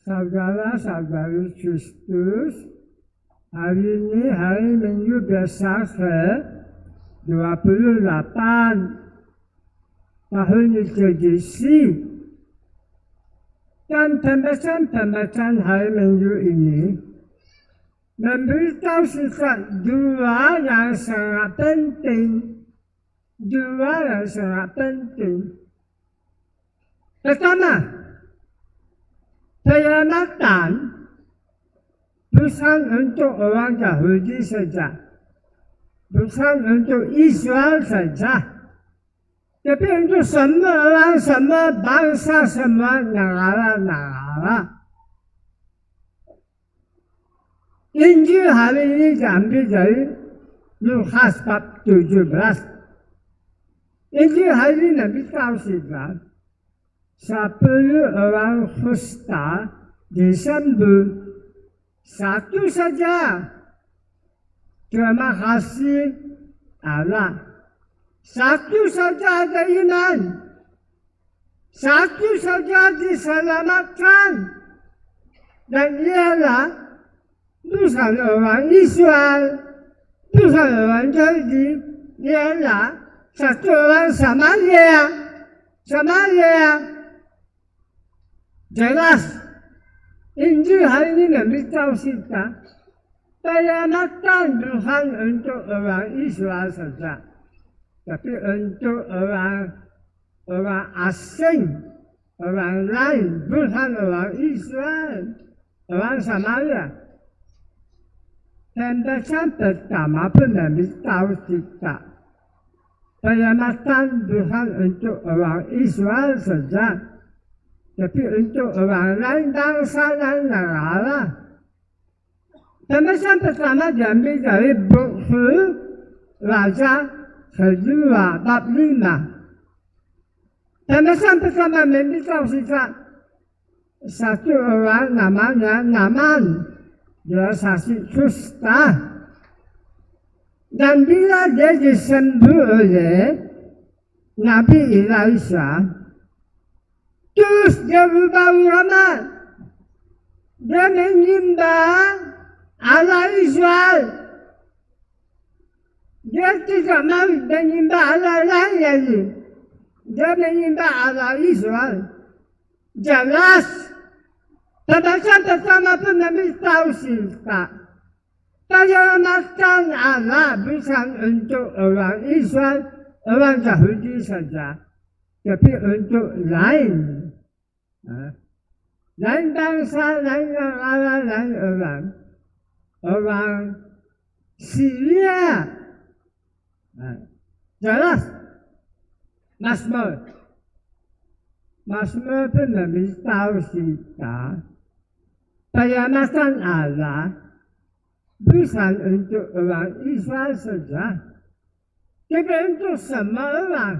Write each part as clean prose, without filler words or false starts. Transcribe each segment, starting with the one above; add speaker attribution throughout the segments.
Speaker 1: saudara-saudari Kristus, hari ini hari Minggu Besar ke-28 tahun liturgi. Dan pembacaan hari Minggu ini memberitahu kita dua yang sangat penting. Pertama, penyelamatan bukan untuk orang Yahudi saja, bukan untuk Israel saja, tapi untuk semua orang, semua bangsa, semua negara. Injil hari ini diambil dari Lukas bab 17. Injil hari ini memberitahu kita 10 orang kusta disembuh. Satu saja. Terima kasih Allah. Satu saja ada iman. Satu saja diselamatkan. Dan ialah bukan orang Israel, bukan orang Yahudi, ialah satu orang Samaria. Jelas, Injil hari ini memberitahu kita penyelamatan bukan untuk orang Israel saja, tapi untuk orang asing, orang lain, bukan orang Israel, orang Samaria. Pembacaan pertama pun memberitahu kita penyelamatan bukan untuk orang Israel saja, tapi untuk orang lain, bangsa dan negara. Pembacaan pertama diambil dari buku Raja Kedua bab 5. Pembacaan pertama memberitahu kita satu orang namanya Naaman, dia sakit kusta. Dan bila dia disembuh oleh Nabi Elisha, terus dia berubah agama. Dia menyembah Allah Israel. Dia tidak mau menyembah Allah lain lagi. Dia menyembah Allah Israel. Jelas, pembacaan pertama pun memberitahu kita penyelamatan Allah bukan untuk orang Israel, orang Yahudi saja, tapi untuk lain bangsa, lain negara, lain orang Syria. Jelas, Mazmur pun memberitahu kita penyelamatan Allah bukan untuk orang Israel saja, tapi untuk semua orang.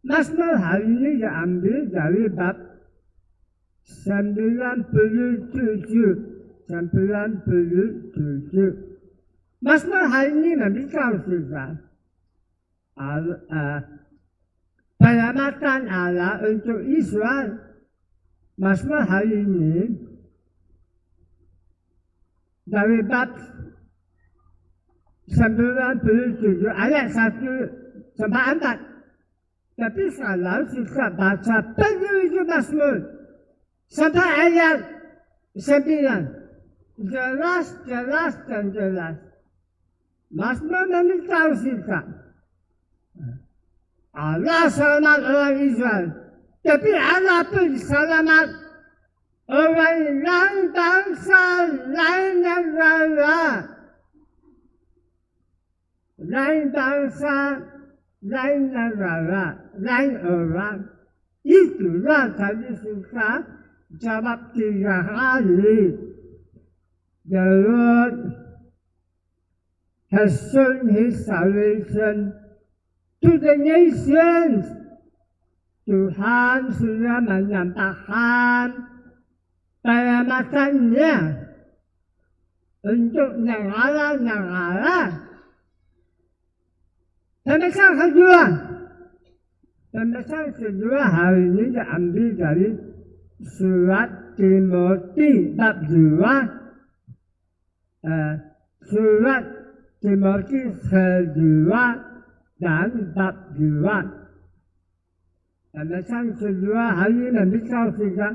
Speaker 1: Mazmur hari ini diambil dari bab 97. Mazmur hari ini memberitahu kita penyelamatan Allah untuk Israel. Mazmur hari ini dari bab 97 ayat 1 sampai 4. Tapi kalau kita baca penuh itu Mazmur sampai ayat 9, jelas. Mazmur memberitahu kita Allah selamat orang Israel, tapi Allah pun selamat orang lain bangsa, lain negara. Lain orang. Itulah tadi kita jawab 3 kali. The Lord has shown His salvation to the nations. Tuhan sudah menyampaikan penyelamatan-Nya untuk negara-negara. Pembacaan kedua hari ini diambil dari Surat Timothy bab 2, surat Timothy kedua dan bab 2. Alasan kedua hari memberitahu kita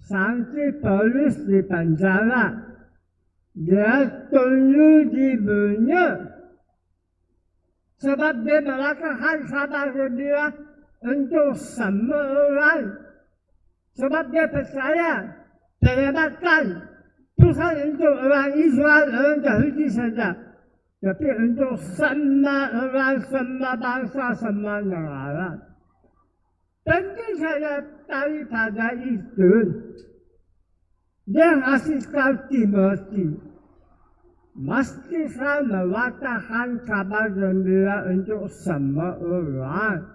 Speaker 1: sampai Paulus di penjara, dia tunjuk dibunuh sebab dia melakukan kabar gembira untuk semua orang. Sebab dia percaya penyelamatkan bukan untuk orang Israel, orang Yahudi saja, tapi untuk semua orang, semua bangsa, semua negara. Tentu saja daripada itu, dia kasih tahu Timothy, mesti saya mewakilkan kabar gembira untuk semua orang.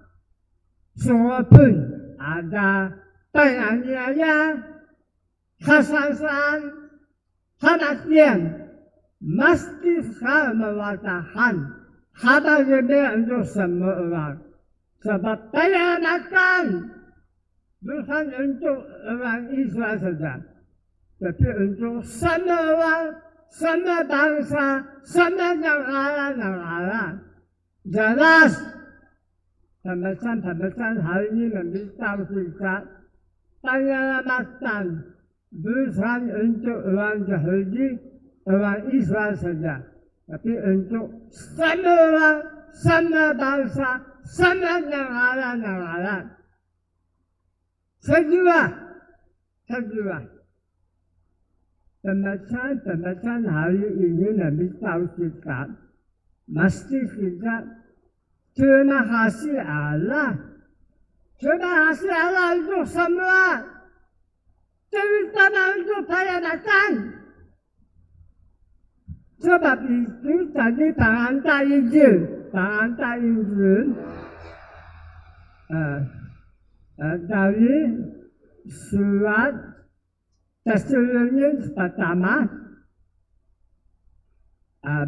Speaker 1: Walaupun ada penganiayaan, kesalahan, kematian, mesti saya mewakilkan kabar gembira untuk semua orang. Sebab penyelamatkan bukan untuk orang Israel saja, tapi untuk semua orang, semua bangsa, semua negara. Jelas, pembesaran hari ini memberitahu kita penyelamatkan bukan untuk orang Yahudi, orang Israel saja, tapi untuk semua orang, semua bangsa, semua negara. Kedua, pembesaran hari ini memberitahu kita, mesti kita terima kasih Allah. Terima kasih Allah untuk semua, terutama untuk penyelamatkan. Sebab itu tadi pengantar Injil dari surat Tessalonians pertama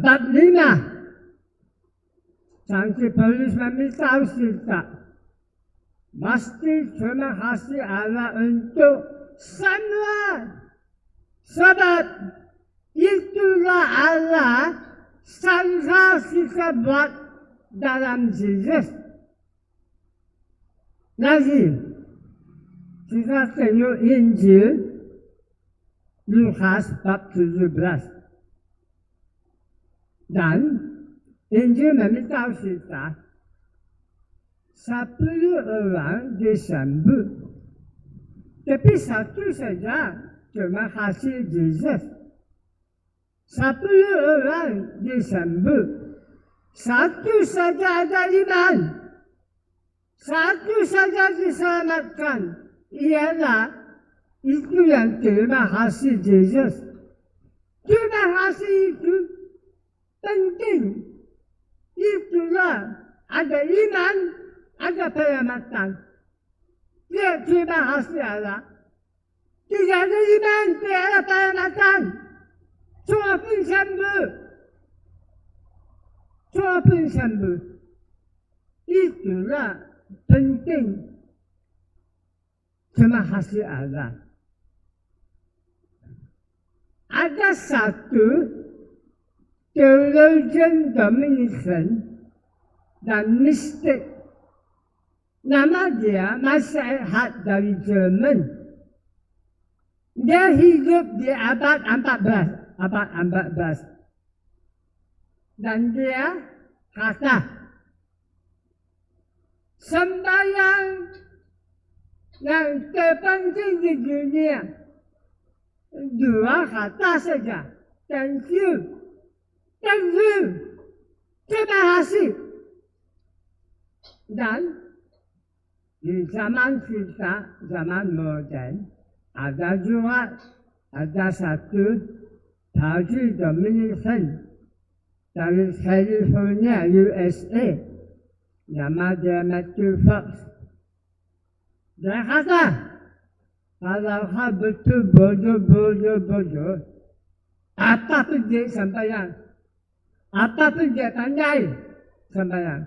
Speaker 1: bab 5. Sampai Paulus memberitahu kita, mesti terima kasih Allah untuk semua. Sebab itulah Allah sangka kita buat dalam Yesus. Lagi, kita tengok Injil Lukas bab 17. Dan Injil memberitahu kita 10 orang disembuh, tapi satu saja terima kasih Yesus. 10 orang disembuh, satu saja ada iman, satu saja diselamatkan. Ialah itu yang terima kasih Yesus. Terima kasih itu penting. Itulah ada iman, ada penyelamatkan. Dia terima kasih Allah. Tidak ada iman, tidak ada penyelamatkan. Semua pun sembuh. Itulah penting. Terima kasih Allah. Ada satu teologian Dominican dan mistik, nama dia Masyarakat dari Jerman. Dia hidup di abad 14. Dan dia kata, sembahyang yang terpenting di dunia, 2 kata saja, thank you, terima kasih. Dan di zaman kita, zaman modern, ada satu Paji Dominican dari California, USA, nama dia Matthew Fox. Dia kata, kalau kau betul bodoh, apapun dia sampaikan, apapun dia pandai sampaikan.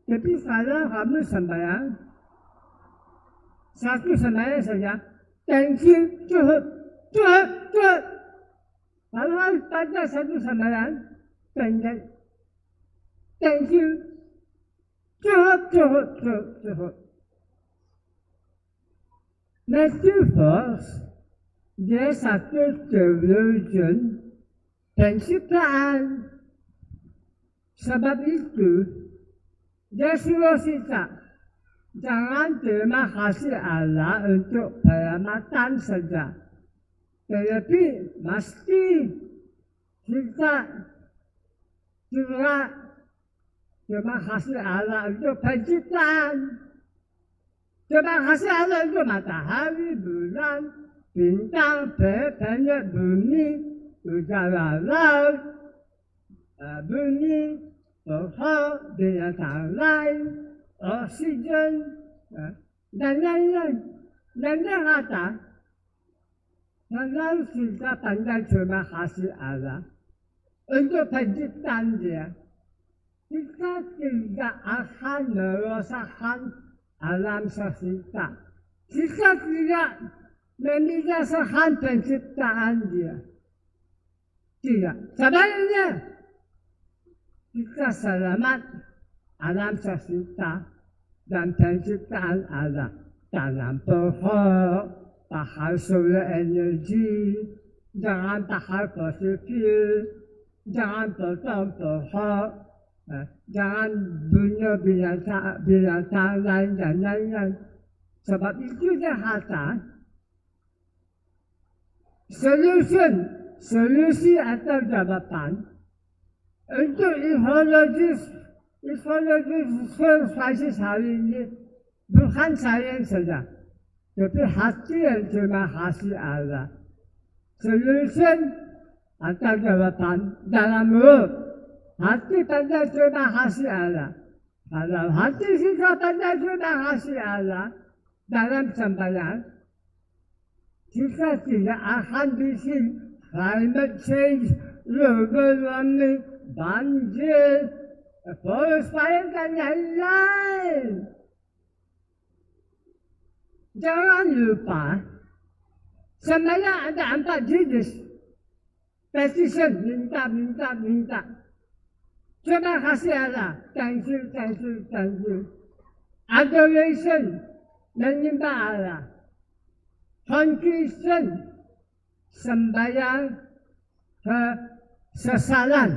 Speaker 1: Tapi kalau kamu sampaikan, satu sembahyang saja, 但是最后，大家说出什么人？等人，但是最后，Matthew Fox dia satu teologian penciptaan. Sebab itu, dia suruh kita jangan terima kasih Allah untuk penyelamatkan saja. Tetapi mesti kita juga terima kasih Allah untuk penciptaan. Terima kasih Allah untuk matahari, bulan, bintang, planet bumi, udara laut, bumi, pohon, binatang lain, oksigen, dan lain-lain. Dan dia kata, kalau kita pandai terima kasih Allah untuk penciptaan dia, kita tidak akan merosakan alam sekitar. Kita tidak membinasakan penciptaan dia. Tidak. Sebaliknya, kita selamat alam sekitar dan penciptaan Allah dalam pohon, pakai solar energi, jangan pakai fosil fuel, jangan potong pohon, jangan bunuh binatang lain dan lain-lain. Sebab itu dia kata, solusi atau jawaban untuk ekologis krisis hari ini bukan sains saja, tapi hati yang terima kasih Allah. Solusi atau jawaban dalam mulut, hati pandai terima kasih Allah. Kalau hati kita pandai terima kasih Allah dalam sembahyang, kita tidak akan bikin climate change, global warming, banjir, forest fire dan lain-lain. Jangan lupa, sembahyang ada 4 jenis. Petition, minta. Terima kasih Allah, thank you. Adoration, menyembah Allah. Contrition, sembahyang kesesalan.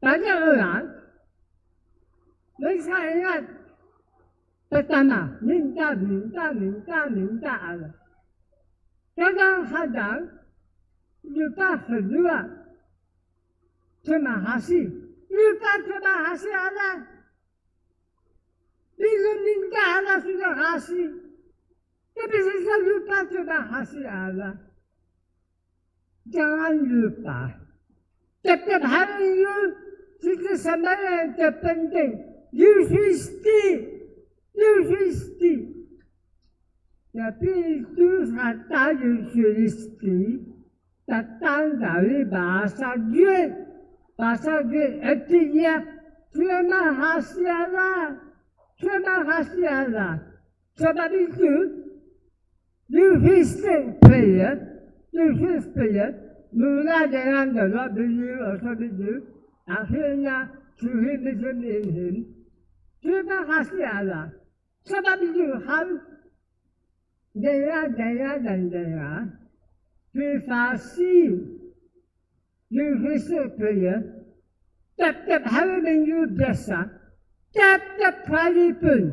Speaker 1: Banyak orang mereka ingat pertama, minta Allah. Kadang-kadang lupa kedua, terima kasih. Lupa terima kasih Allah. Bila minta Allah sudah kasih. Tapi kita lupa terima kasih Allah. Jangan lupa. Setiap hari kita sembahyang yang terpenting. Yufisti. Tapi itu kata Yufisti datang dari bahasa Greek. Bahasa Greek artinya terima kasih Allah. Terima kasih Allah. Sebab itu, Eucharistic prayer, mula dengan the Lord be you, also be you, akhirnya to him in him. Terima kasih Allah. Sebab itu harus daerah privasi Eucharistic prayer, tiap hari minggu biasa, tiap kali pun.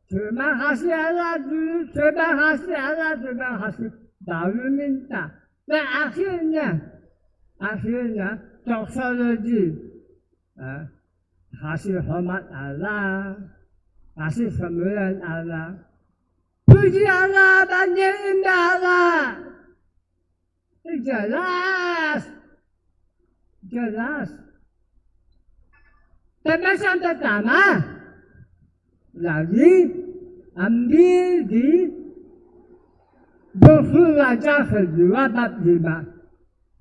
Speaker 1: Terima kasih Allah dulu, terima kasih. Baru minta. Dan akhirnya, doksologi. Kasih hormat Allah, kasih sembuhan Allah. Puji Allah, banyak indah Allah. Jelas. Pembahasan pertama, lagi ambil di buku Raja kedua bab 5.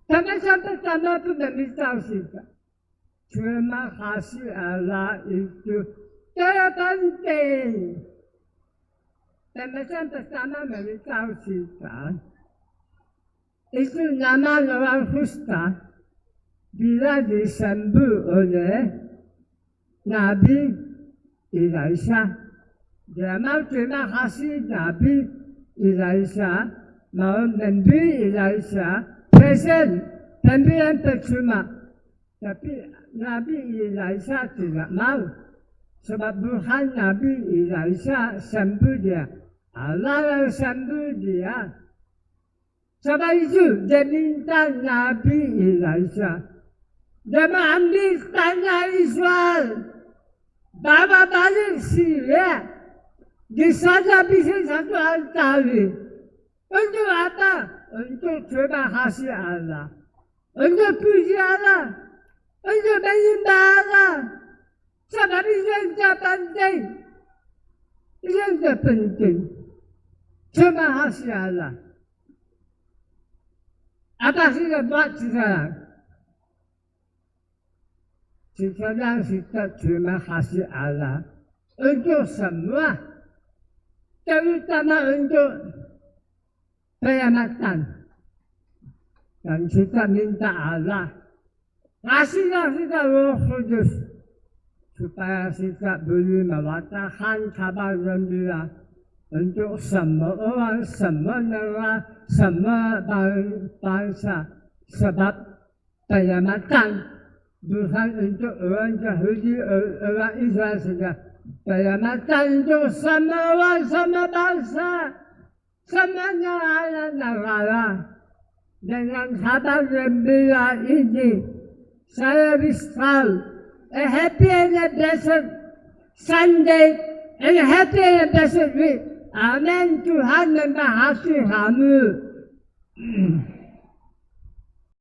Speaker 1: Pembahasan pertama pun memberitahu kita. Terima kasih Allah itu Kaya penting. Temesan bersama memberitahu kita. Itu nama orang kusta bila disembuh oleh Nabi Elisha. Dia mau terima kasih Nabi Elisha, mau memberi Elisha present pemberian percuma. Tapi Nabi Elisha tidak mau. Sebab bukan Nabi Elisha sembuh dia. Allah yang sembuh dia. Sebab itu dia minta Nabi Elisha. Dia mengambil tanah Israel. Bawa balik Syria. Di sana bisa satu altari. Untuk apa? Untuk terima kasih Allah. Untuk puji Allah. Untuk menyembah Allah. Sebab itu yang penting. Yang penting. Terima kasih Allah. Apa kita buat sekarang? Sekarang kita terima kasih Allah. Untuk semua. Terutama untuk penyelamatkan. Dan kita minta Allah. Kasihlah kita Roh Kudus. Supaya kita boleh mewakilkan kabar gembira untuk semua orang, semua negara, semua bangsa. Sebab penyelamatkan bukan untuk orang Yahudi, orang Israel saja. Penyelamatkan untuk semua orang, semua bangsa, semua negara. Dengan kabar gembira ini, saya berseru. A happy and a blessed Sunday and a happy and a blessed week. Amen. Tuhan memberkati kamu.